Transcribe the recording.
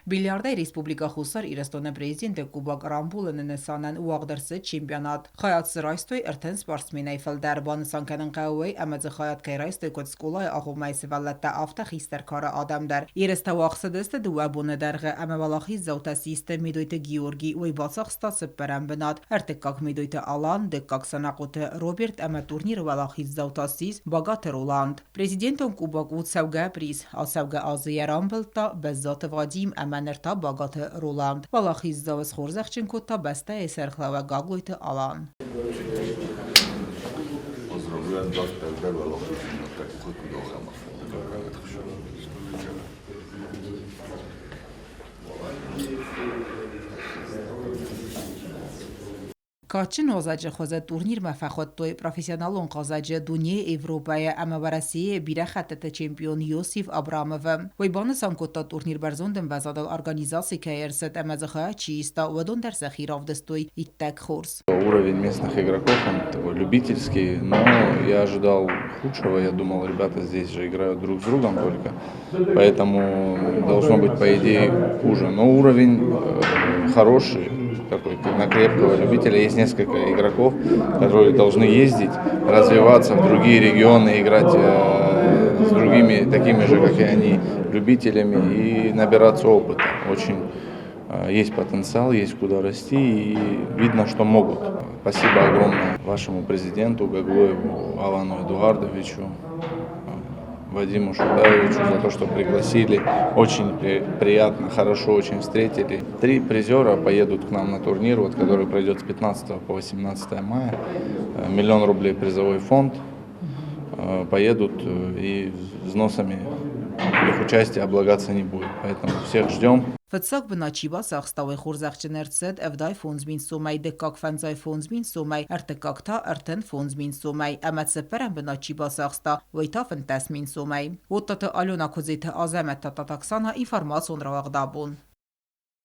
Bilyarda Республика Խուսար իրստոնե պրեզիդենտը Կուբակ Ռամբուլը ննեսանեն ու աղդրսը չեմպիոնատ։ Խայատ սրայստոյ ըրթեն սպարսմին այֆել դարբան սանքանն կաուեյ ամեծը խայատ կայրայստոյ կոտ սկուլայ աղումայ սվալատա ավտա խիստեր քարը ադամդար։ Երստավ աղսդստը դուաբունը դարղը ամավալախի զավտա սիստեմի դույթը Գիորգի ու բացախ ստասը պրան բնատ։ Արտեկակ միդույթը Ալան, դեկակ սանակոթը Ռոբերտ ամա турнир վալախի զավտասիս բագաթ Ռոլанд։ Պրեզիդենտոն Կուբակ ուցավգա պրիզ, ասավգա ազիա Ռամբլտա բեզատ Վադիմ Amanırta bagatı Roland. Valaxi zavız xorzaxçinkotta beste eserxlava gagloyte alan. Поздравляю вас, тогда Valaxi так хоть дома. Kaçın ozacı xoza turnir mafakottoy profesyonalon qazacı Dünya Evropaya amavarasiye bire xattete çempiyon Yosif Abramov. Vaybanı sankotta turnir berzondem vazadal organizasi kayerset amazıxa чиста водон дерса хиравдестой иттек хорс. Уровень местных игроков, он такой любительский, но я ожидал худшего. Я думал, ребята здесь же играют друг с другом только, поэтому должно быть, по идее, хуже. Но уровень хороший, такой на крепкого любителя. Есть несколько игроков, которые должны ездить, развиваться в другие регионы, играть с другими, такими же, как и они, любителями и набираться опыта. Очень есть потенциал, есть куда расти и видно, что могут. Спасибо огромное вашему президенту Гаглоеву Алану Эдуардовичу, Вадиму Шудаевичу за то, что пригласили. Очень приятно, хорошо очень встретили. 3 призера поедут к нам на турнир, который пройдет с 15 по 18 мая. 1 000 000 рублей призовой фонд. Поедут и взносами их участия облагаться не будет. Поэтому всех ждем. Վծակ բնաչիվա սաղստավի խորզաղջներ ծեդ evday ֆոնզմին սոմայ դեկակ ֆանզայ ֆոնզմին սոմայ արտեկակթա արտեն ֆոնզմին սոմայ ամացը պերան բնաչիվա սաղստա վայթա ֆնտասմին սոմայ ոտտը ալյոնա կոզիթը ազամետ տատաքսանա ինֆորմացիոն ռավաղդաբուն